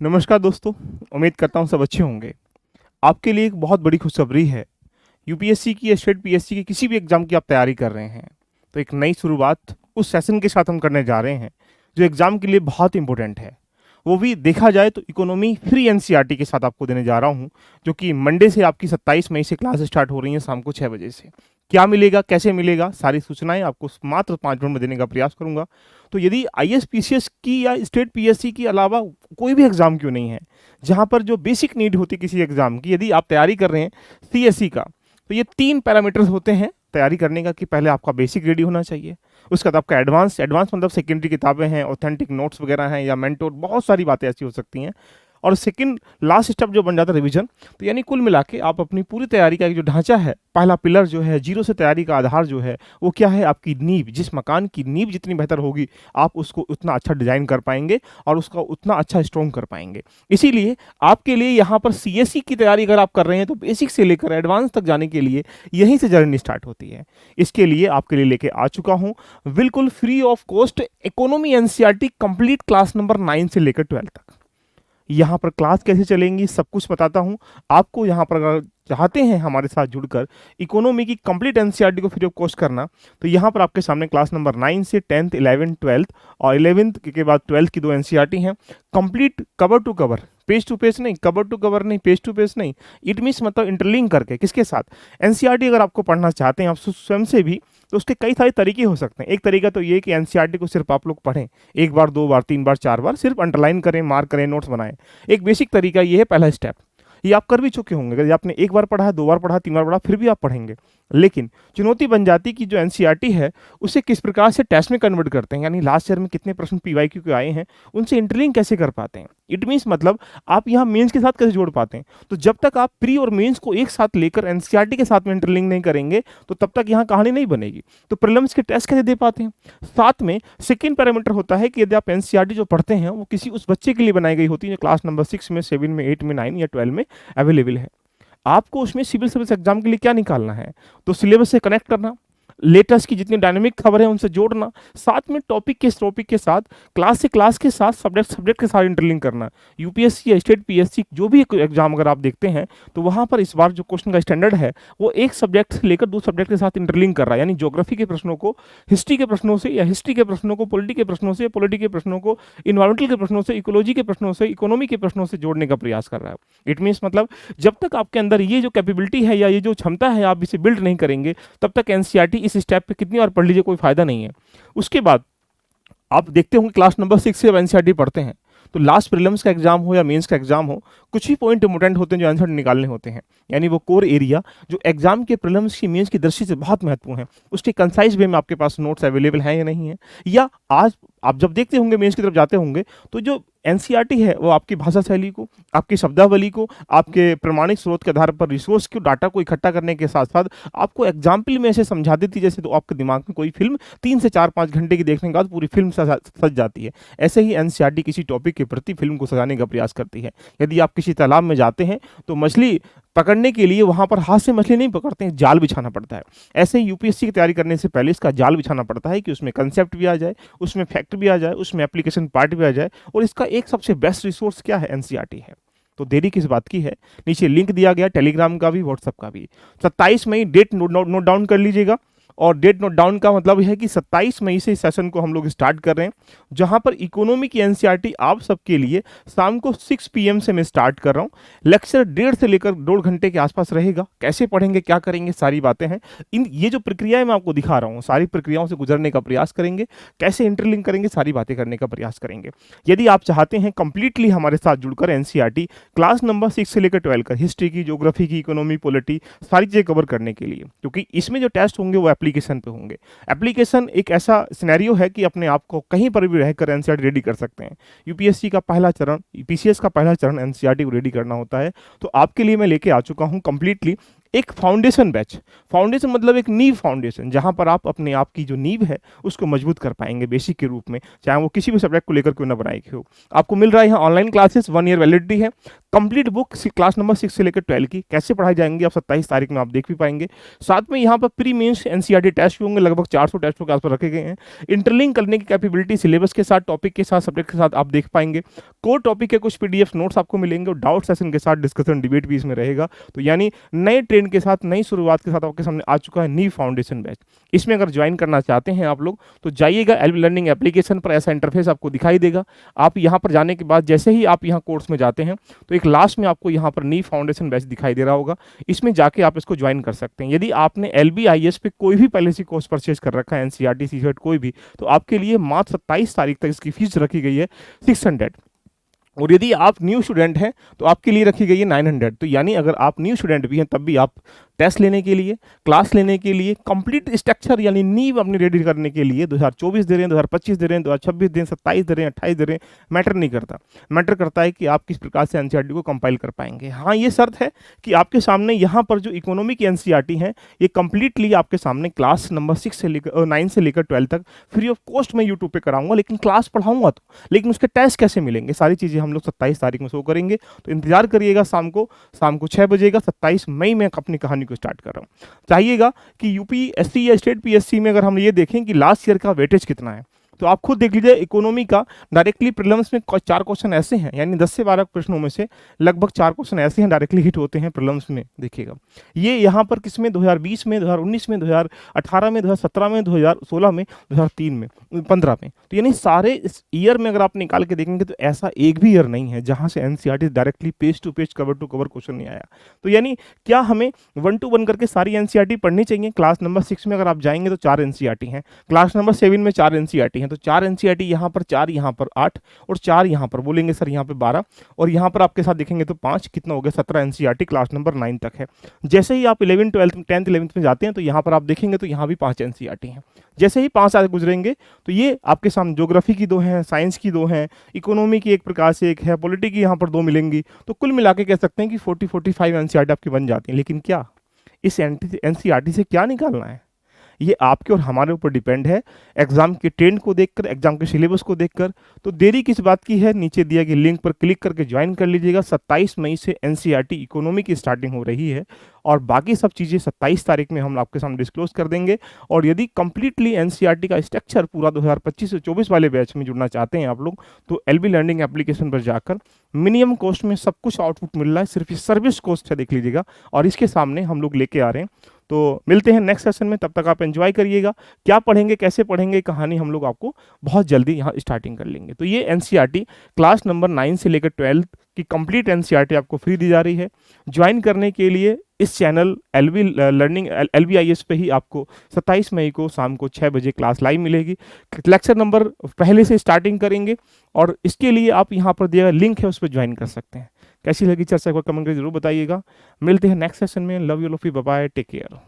नमस्कार दोस्तों, उम्मीद करता हूँ सब अच्छे होंगे। आपके लिए एक बहुत बड़ी खुशखबरी है। यूपीएससी की या स्टेट पीएससी की किसी भी एग्ज़ाम की आप तैयारी कर रहे हैं, तो एक नई शुरुआत उस सेशन के साथ हम करने जा रहे हैं, जो एग्ज़ाम के लिए बहुत इम्पोर्टेंट है। वो भी देखा जाए तो इकोनॉमी फ्री एनसीईआरटी के साथ आपको देने जा रहा हूँ, जो कि मंडे से आपकी 27 मई से क्लास स्टार्ट हो रही है शाम को 6 बजे से। क्या मिलेगा, कैसे मिलेगा, सारी सूचनाएँ आपको मात्र 5 मिनट में देने का प्रयास करूँगा। तो यदि आईएएस, पीसीएस की या स्टेट पीएससी के अलावा कोई भी एग्ज़ाम क्यों नहीं है, जहाँ पर जो बेसिक नीड होती है किसी एग्ज़ाम की, यदि आप तैयारी कर रहे हैं सीएसई का, तो ये 3 पैरामीटर्स होते हैं तैयारी करने का कि पहले आपका बेसिक रेडी होना चाहिए, उसके बाद आपका एडवांस एडवांस मतलब सेकेंडरी किताबें हैं, ऑथेंटिक नोट्स वगैरह हैं या मेंटोर, बहुत सारी बातें ऐसी हो सकती हैं। और सेकंड लास्ट स्टेप जो बन जाता है रिवीजन। तो यानी कुल मिला के आप अपनी पूरी तैयारी का एक जो ढांचा है, पहला पिलर जो है, जीरो से तैयारी का आधार जो है, वो क्या है? आपकी नींव। जिस मकान की नींव जितनी बेहतर होगी, आप उसको उतना अच्छा डिज़ाइन कर पाएंगे और उसका उतना अच्छा स्ट्रॉन्ग कर पाएंगे। इसीलिए आपके लिए यहाँ पर सीएसई की तैयारी अगर आप कर रहे हैं, तो बेसिक से लेकर एडवांस तक जाने के लिए यहीं से जर्नी स्टार्ट होती है। इसके लिए आपके लिए लेके आ चुका हूँ बिल्कुल free of cost economy NCERT complete class number 9 से लेकर 12 तक। यहाँ पर क्लास कैसे चलेंगी सब कुछ बताता हूँ आपको। यहाँ पर अगर चाहते हैं हमारे साथ जुड़कर इकोनॉमी की कंप्लीट एनसीईआरटी को फ्री ऑफ कॉस्ट करना, तो यहाँ पर आपके सामने क्लास नंबर 9 से 10th 11th 12th और 11th के बाद 12th की 2 एनसीईआरटी हैं, complete cover to cover, page to page नहीं, कवर टू कवर नहीं, पेज टू पेज नहीं। इट मीन्स मतलब इंटरलिंक करके किसके साथ? एनसीईआरटी अगर आपको पढ़ना चाहते हैं आप स्वयं से भी, तो उसके कई सारे तरीके हो सकते हैं। एक तरीका तो ये कि एनसीईआरटी को सिर्फ आप लोग पढ़ें, एक बार, दो बार, तीन बार, चार बार, सिर्फ अंडरलाइन करें, मार्क करें, नोट्स बनाएं। एक बेसिक तरीका ये है, पहला स्टेप। ये आप कर भी चुके होंगे, अगर आपने एक बार पढ़ा, दो बार पढ़ा, तीन बार पढ़ा, फिर भी आप पढ़ेंगे। लेकिन चुनौती बन जाती कि जो एनसीईआरटी है उसे किस प्रकार से टेस्ट में कन्वर्ट करते हैं, यानी लास्ट ईयर में कितने प्रश्न पीवाईक्यू के आए हैं, उनसे इंटरलिंक कैसे कर पाते हैं। इट मीन्स मतलब आप यहाँ मेंस के साथ कैसे जोड़ पाते हैं। तो जब तक आप प्री और मेंस को एक साथ लेकर एनसीईआरटी के साथ में इंटरलिंक नहीं करेंगे, तो तब तक यहाँ कहानी नहीं बनेगी। तो प्रीलिम्स के टेस्ट कैसे दे पाते हैं। साथ में सेकेंड पैरामीटर होता है कि यदि आप एनसीईआरटी जो पढ़ते हैं वो किसी उस बच्चे के लिए बनाई गई होती है जो क्लास नंबर 6 में, 7 में, 8 में, 9 या 12 में अवेलेबल है। आपको उसमें सिविल सर्विस एग्जाम के लिए क्या निकालना है? तो सिलेबस से कनेक्ट करना, लेटेस्ट की जितनी डायनेमिक खबर है उनसे जोड़ना, साथ में टॉपिक के साथ, क्लास के साथ, सब्जेक्ट के साथ इंटरलिंक करना। यूपीएससी या स्टेट पीएससी जो भी एग्जाम अगर आप देखते हैं, तो वहाँ पर इस बार जो क्वेश्चन का स्टैंडर्ड है वो एक सब्जेक्ट से लेकर दो सब्जेक्ट के साथ इंटरलिंक कर रहा है, यानी ज्योग्राफी के प्रश्नों को हिस्ट्री के प्रश्नों से, या हिस्ट्री के प्रश्नों को पॉलिटी के प्रश्नों से, पॉलिटी के प्रश्नों को इन्वायरमेंटल के प्रश्नों से, इकोलॉजी के प्रश्नों से, इकोनॉमी के प्रश्नों से जोड़ने का प्रयास कर रहा है। इट मीन्स मतलब जब तक आपके अंदर ये जो कैपेबिलिटी है या ये जो क्षमता है आप इसे बिल्ड नहीं करेंगे, तब तक एनसीईआरटी इस स्टेप पे कितनी बार पढ़ लीजिए कोई फायदा नहीं है। उसके बाद आप देखते होंगे क्लास नंबर 6 से एनसीईआरटी पढ़ते हैं, तो लास्ट प्रीलिम्स का एग्जाम हो या मेंस का एग्जाम हो, कुछ ही पॉइंट इंपोर्टेंट होते हैं जो आंसर निकालने होते हैं, यानी वो कोर एरिया जो एग्जाम के प्रीलिम्स की मेंस की दृष्टि से बहुत महत्वपूर्ण है। उसके कंसाइज वे में आपके पास नोट्स अवेलेबल हैं या नहीं है, या आज आप जब देखते होंगे मेंस की तरफ जाते होंगे, तो जो एनसीईआरटी है वो आपकी भाषा शैली को, आपकी शब्दावली को, आपके प्रमाणिक स्रोत के आधार पर रिसोर्स को, डाटा को इकट्ठा करने के साथ साथ आपको एग्जाम्पल में ऐसे समझा देती जैसे तो आपके दिमाग में कोई फिल्म 3 से 4-5 घंटे की देखने के बाद पूरी फिल्म सज जाती है। ऐसे ही एनसीईआरटी किसी टॉपिक के प्रति फिल्म को सजाने का प्रयास करती है। यदि आप किसी तालाब में जाते हैं तो मछली पकड़ने के लिए वहां पर हाथ से मछली नहीं पकड़ते हैं, जाल बिछाना पड़ता है। ऐसे ही यूपीएससी की तैयारी करने से पहले इसका जाल बिछाना पड़ता है कि उसमें कंसेप्ट भी आ जाए, उसमें फैक्ट भी आ जाए, उसमें एप्लीकेशन पार्ट भी आ जाए, और इसका एक सबसे बेस्ट रिसोर्स क्या है? एनसीईआरटी है। तो देरी किस बात की है? नीचे लिंक दिया गया टेलीग्राम का भी, व्हाट्सएप का भी। 27 मई डेट नोट डाउन कर लीजिएगा। और डेट नोट डाउन का मतलब है कि 27 मई से इस सेशन को हम लोग स्टार्ट कर रहे हैं, जहां पर इकोनॉमी की एनसीईआरटी आप सबके लिए शाम को 6 PM से मैं स्टार्ट कर रहा हूं। लेक्चर 1.5 से लेकर 2 घंटे के आसपास रहेगा। कैसे पढ़ेंगे, क्या करेंगे, सारी बातें हैं। ये जो प्रक्रियाएं मैं आपको दिखा रहा हूं, सारी प्रक्रियाओं से गुजरने का प्रयास करेंगे, कैसे इंटरलिंक करेंगे, सारी बातें करने का प्रयास करेंगे। यदि आप चाहते हैं कंप्लीटली हमारे साथ जुड़कर एनसीईआरटी क्लास नंबर 6 से लेकर 12 का हिस्ट्री की, ज्योग्राफी की, इकोनॉमी, पॉलिटी, सारी चीजें कवर करने के लिए, क्योंकि इसमें जो टेस्ट होंगे वो एप्लीकेशन पे होंगे। एप्लीकेशन एक ऐसा सिनेरियो है कि अपने आप को कहीं पर भी रहकर एनसीईआरटी रेडी कर सकते हैं। यूपीएससी का पहला चरण, पीसीएस का पहला चरण एनसीईआरटी को रेडी करना होता है। तो आपके लिए मैं लेके आ चुका हूं कंप्लीटली एक फाउंडेशन बैच। फाउंडेशन मतलब एक नींव फाउंडेशन, जहां पर आप अपने आप की जो नींव है उसको मजबूत कर पाएंगे बेसिक के रूप में, चाहे वो किसी भी सब्जेक्ट को लेकर क्यों ना बनाई हो। आपको मिल रहा है यहाँ ऑनलाइन क्लासेस, 1 ईयर वैलिडिटी है। कंप्लीट बुक क्लास नंबर 6 से लेकर 12 की कैसे पढ़ाई जाएंगी आप 27 तारीख में आप देख भी पाएंगे। साथ में यहाँ पर प्री मेंस एनसीईआरटी टेस्ट भी होंगे, लगभग 400 टेस्टों के आसपास रखे गए हैं। इंटरलिंक करने की कैपेबिलिटी सिलेबस के साथ, टॉपिक के साथ, सब्जेक्ट के साथ आप देख पाएंगे। कोर टॉपिक के कुछ पीडीएफ नोट्स आपको मिलेंगे और डाउट सेशन के साथ डिस्कशन डिबेट भी इसमें रहेगा। तो यानी नए ट्रेंड के साथ, नई शुरुआत के साथ आपके सामने आ चुका है नीव फाउंडेशन बैच। इसमें अगर ज्वाइन करना चाहते हैं आप लोग तो जाइएगा, एलबी लर्निंग एप्लीकेशन पर ऐसा इंटरफेस आपको दिखाई देगा। आप यहाँ पर जाने के बाद जैसे ही आप यहाँ कोर्स में जाते हैं तो एक लास्ट में आपको यहाँ पर नीव फाउंडेशन बैच दिखाई दे रहा होगा, इसमें जाके आप इसको ज्वाइन कर सकते हैं। यदि आपने LBIS पे कोई भी पहले से कोर्स परचेज कर रखा है, एनसीईआरटी, सीसेट कोई भी, तो आपके लिए मात्र 27 तारीख तक इसकी फीस रखी गई है 600। और यदि आप न्यू स्टूडेंट हैं तो आपके लिए रखी गई है 900। तो यानी अगर आप न्यू स्टूडेंट भी हैं तब भी आप टेस्ट लेने के लिए, क्लास लेने के लिए, कंप्लीट स्ट्रक्चर यानी नींव अपनी रेडी करने के लिए 2024 दे रहे हैं, 2025 दे रहे हैं, 2026 दे रहे हैं, 27 दे रहे हैं, 28 दे रहे हैं, मैटर नहीं करता। मैटर करता है कि आप किस प्रकार से एनसीईआरटी को कंपाइल कर पाएंगे। हाँ, ये शर्त है कि आपके सामने यहाँ पर जो इकोनॉमी की एनसीईआरटी है ये कंप्लीटली आपके सामने क्लास नंबर 6 से लेकर 9 से लेकर 12 तक फ्री ऑफ कॉस्ट में यूट्यूब पे कराऊंगा, लेकिन क्लास पढ़ाऊंगा तो, लेकिन उसके टेस्ट कैसे मिलेंगे, सारी चीज़ें हम लोग 27 तारीख में शो करेंगे। तो इंतजार करिएगा, शाम को 6 बजेगा। 27 मई में अपनी कहानी को स्टार्ट कर रहा हूँ। चाहिएगा कि यूपीएससी या स्टेट पीएससी में अगर हम ये देखें कि लास्ट ईयर का वेटेज कितना है, तो आप खुद देख लीजिए। इकोनॉमी का डायरेक्टली प्रीलिम्स में 4 क्वेश्चन ऐसे हैं, यानी 10 से 12 प्रश्नों में से लगभग 4 क्वेश्चन ऐसे हैं डायरेक्टली हिट होते हैं प्रीलिम्स में। देखिएगा ये यहाँ पर किसमें, 2020 में, 2019 में, 2018 में, 2017 में, 2016 में, 2003 में, 15 में। तो यानी सारे इस ईयर में अगर आप निकाल के देखेंगे तो ऐसा एक भी ईयर नहीं है जहाँ से NCERT directly page to page, cover to cover question नहीं आया। तो यानी क्या हमें 1 to 1 करके सारी एनसीईआरटी पढ़नी चाहिए? क्लास नंबर 6 में अगर आप जाएंगे तो 4 एनसीईआरटी हैं, क्लास नंबर 7 में 4 एनसीईआरटी हैं, तो 4 एनसीईआरटी यहाँ पर, 4 यहाँ पर, 8 और 4 यहाँ पर, बोलेंगे सर यहाँ पे 12 और यहाँ पर आपके साथ देखेंगे तो 5, कितना हो गया, 17 एनसीईआरटी क्लास नंबर 9 तक है। जैसे ही आप 11, 12, 10th, 11th में जाते हैं तो यहाँ पर आप देखेंगे तो यहाँ भी 5 एनसीईआरटी हैं। जैसे ही 5 आगे गुजरेंगे तो ये आपके सामने ज्योग्राफी की 2 हैं, साइंस की 2 हैं, इकोनॉमी की एक प्रकार से 1 है, पॉलिटी की यहाँ पर 2 मिलेंगी। तो कुल मिला के कह सकते हैं कि 40-45 एनसीईआरटी आपकी बन जाती हैं। लेकिन क्या इस एनसीईआरटी से क्या निकालना है, ये आपके और हमारे ऊपर डिपेंड है, एग्जाम के ट्रेंड को देखकर, एग्जाम के सिलेबस को देखकर। तो देरी किस बात की है, नीचे दिया गया लिंक पर क्लिक करके ज्वाइन कर लीजिएगा। 27 मई से एनसीईआरटी इकोनॉमी की स्टार्टिंग हो रही है और बाकी सब चीज़ें 27 तारीख में हम आपके सामने डिस्क्लोज कर देंगे। और यदि कंप्लीटली एनसीईआरटी का स्ट्रक्चर पूरा 2025 से 24 वाले बैच में जुड़ना चाहते हैं आप लोग, तो एलबी लर्निंग एप्लीकेशन पर जाकर मिनिमम कॉस्ट में सब कुछ आउटपुट मिल रहा है, सिर्फ ये सर्विस कॉस्ट है, देख लीजिएगा। और इसके सामने हम लोग लेके आ रहे हैं। तो मिलते हैं नेक्स्ट सेशन में, तब तक आप एंजॉय करिएगा। क्या पढ़ेंगे, कैसे पढ़ेंगे, कहानी हम लोग आपको बहुत जल्दी यहाँ स्टार्टिंग कर लेंगे। तो ये एनसीईआरटी क्लास नंबर 9 से लेकर 12 की कंप्लीट एनसीईआरटी आपको फ्री दी जा रही है। ज्वाइन करने के लिए इस चैनल एलबी लर्निंग LBIS पे ही आपको 27 मई को शाम को 6 बजे क्लास लाइव मिलेगी। लेक्चर नंबर पहले से स्टार्टिंग करेंगे और इसके लिए आप यहाँ पर दिया लिंक है उस पर ज्वाइन कर सकते हैं। कैसी लगी चर्चा को कमेंट करके जरूर बताइएगा। मिलते हैं नेक्स्ट सेशन में। Love you, bye bye, take care.